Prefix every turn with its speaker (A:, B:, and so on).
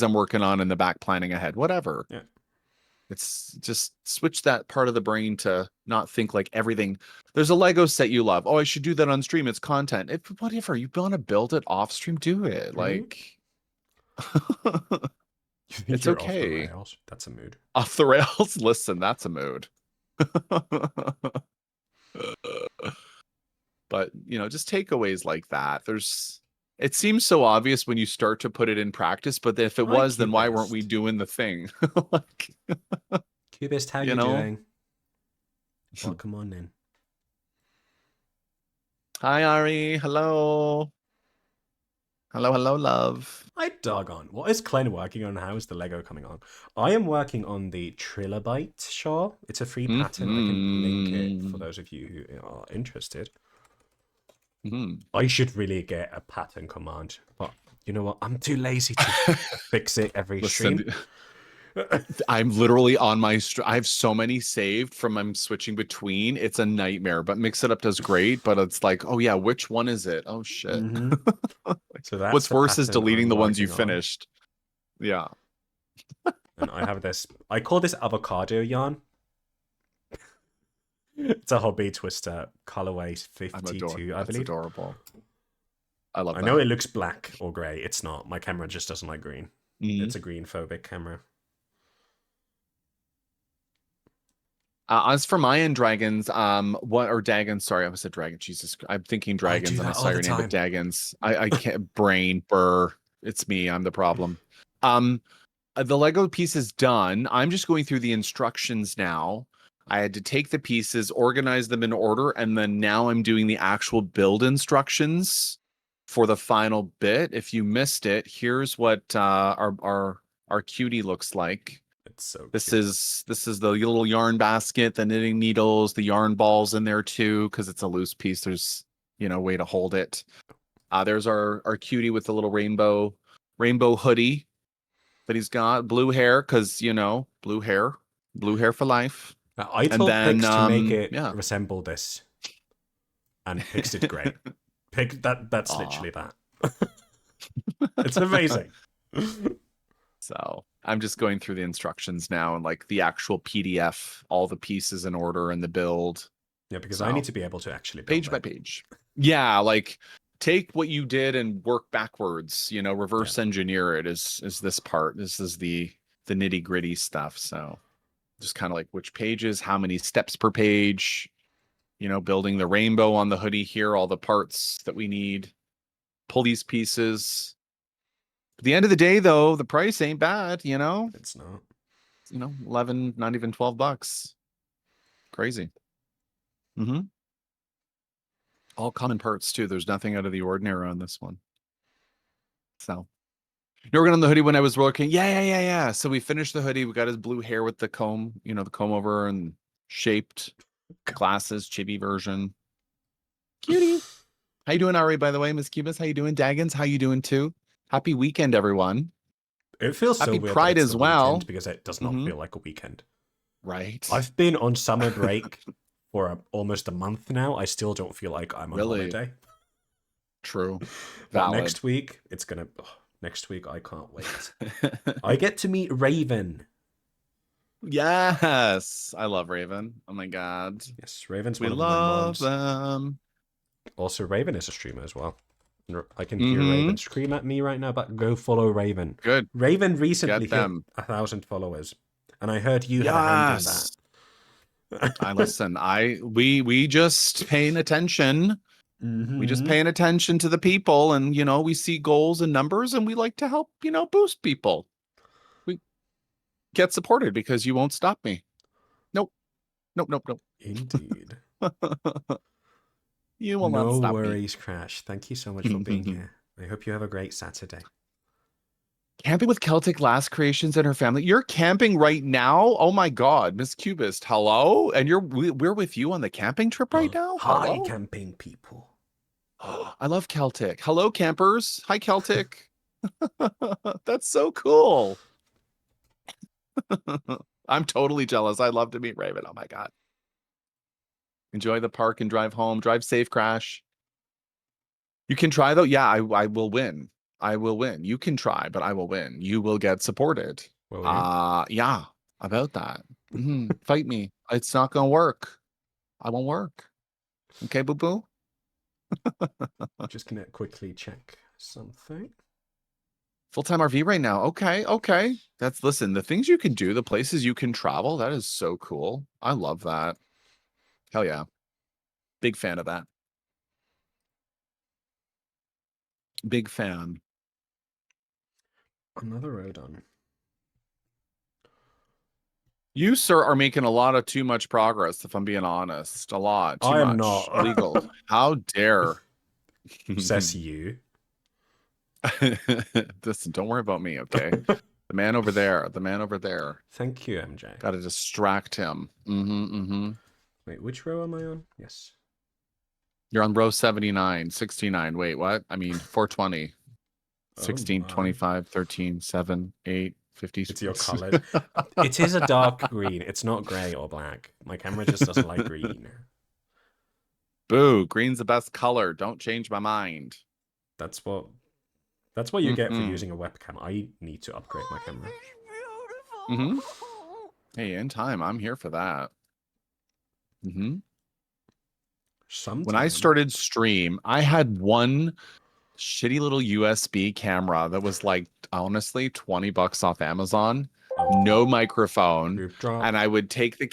A: I'm working on in the back planning ahead, whatever.
B: Yeah.
A: It's just switch that part of the brain to not think like everything. There's a Lego set you love. Oh, I should do that on stream. It's content. If whatever you want to build it off stream, do it.
B: Hmm.
A: Like
B: You think
A: it's
B: you're off the
A: okay.
B: rails? That's a mood.
A: Off the rails. Listen, that's a mood. But just takeaways like that. It seems so obvious when you start to put it in practice, but if it
B: Hi,
A: was, then why weren't we
B: Cubist.
A: doing the thing? Like,
B: Cubist, how
A: you
B: you
A: know.
B: doing? Welcome on in.
A: Hi Ari, hello. Hello, hello, love.
B: I doggone. What is Glenn working on? How is the Lego coming on? I am working on the Trilobite Shaw. It's a free pattern. I can link it for those of you who are interested. I should really get a pattern command, but you know what? I'm too lazy to fix it every stream.
A: I'm literally on my I have so many saved from I'm switching between. It's a nightmare, but Mix It Up does great, but it's like, oh yeah, which one is it? Oh shit.
B: So that's
A: What's
B: the
A: worse is
B: pattern
A: deleting
B: I'm
A: the ones you
B: working on.
A: finished. Yeah.
B: And I have this, I call this avocado yarn. It's a hobby twister, colorway 52, I believe.
A: That's adorable. I love that.
B: I know it looks black or grey. It's not. My camera just doesn't like green. It's a green phobic camera.
A: As for Mayan dragons, Dagons? Sorry, I said dragon. Jesus, I'm thinking dragons, and I saw your name, but Dagons. I can't brain burr. It's me. I'm the problem. The Lego piece is done. I'm just going through the instructions now. I had to take the pieces, organize them in order, and then now I'm doing the actual build instructions for the final bit. If you missed it, here's what our cutie looks like.
B: It's so
A: this
B: cute.
A: is the little yarn basket, the knitting needles, the yarn balls in there too, because it's a loose piece. There's way to hold it. There's our cutie with the little rainbow hoodie that he's got, blue hair, because blue hair for life.
B: I told Pix to make it resemble this, and Pix did great. Pix, that's literally that. It's amazing.
A: So I'm just going through the instructions now and like the actual PDF, all the pieces in order and the build.
B: Yeah, because I need to be able to actually build
A: page by page. Yeah, like take what you did and work backwards. Reverse engineer it. Is this part? This is the nitty gritty stuff. So just kind of like which pages, how many steps per page. Building the rainbow on the hoodie here, all the parts that we need. Pull these pieces. At the end of the day, though, the price ain't bad,
B: It's not.
A: 11, not even $12. Crazy. All common parts, too. There's nothing out of the ordinary on this one. So, you're working on the hoodie when I was working. Yeah. So we finished the hoodie. We got his blue hair with the comb, the comb over and shaped glasses, chibi version. Cutie. How you doing, Ari, by the way, Miss Cubis? How you doing? Dagons, how you doing, too? Happy weekend, everyone.
B: It feels
A: Happy
B: so weird
A: Pride as well,
B: because it does not feel like a weekend.
A: Right.
B: I've been on summer break for almost a month now. I still don't feel like I'm on holiday.
A: True.
B: But next week, it's gonna. Next week, I can't wait. I get to meet Raven.
A: Yes, I love Raven. Oh my god.
B: Yes, Raven's
A: we
B: one of
A: love
B: my moms.
A: them.
B: Also, Raven is a streamer as well. I can hear Raven scream at me right now, but go follow Raven.
A: Good.
B: Raven recently hit 1,000 followers, and I heard you had a hand in that.
A: I listen. We just paying attention. We just paying attention to the people, and we see goals and numbers, and we like to help boost people. We get supported because you won't stop me. Nope.
B: Indeed.
A: You will not stop me.
B: No worries, Crash. Thank you so much for being here. I hope you have a great Saturday.
A: Camping with Celtic Last Creations and her family. You're camping right now? Oh my god, Miss Cubist. Hello? And we're with you on the camping trip right now?
B: Hi, camping people.
A: I love Celtic. Hello, campers. Hi, Celtic. That's so cool. I'm totally jealous. I'd love to meet Raven. Oh my god. Enjoy the park and drive home. Drive safe, Crash. You can try though. Yeah, I will win. I will win. You can try, but I will win. You will get supported.
B: Will you?
A: Yeah, about that. Fight me. It's not gonna work. I won't work. Okay, boo boo.
B: Just gonna quickly check something.
A: Full-time RV right now. Okay, okay. That's listen, the things you can do, the places you can travel, that is so cool. I love that. Hell yeah. Big fan of that. Big fan.
B: Another Rodon.
A: You, sir, are making a lot of too much progress, if I'm being honest. A lot. Too
B: I am
A: much.
B: not.
A: Legal. How dare.
B: Says you.
A: Listen, don't worry about me, okay? The man over there. The man over there.
B: Thank you, MJ.
A: Gotta distract him.
B: Wait, which row am I on? Yes.
A: You're on row 79, 69. Wait, what? I mean, 420. 16,
B: my.
A: 25, 13, 7, 8, 50.
B: It's your color. It is a dark green. It's not gray or black. My camera just doesn't like green.
A: Boo, green's the best color. Don't change my mind.
B: That's what you get for using a webcam. I need to upgrade my camera.
A: Hey, in time. I'm here for that.
B: Sometime.
A: When I started stream, I had one shitty little USB camera that was like, honestly, $20 off Amazon. No microphone. And I would take the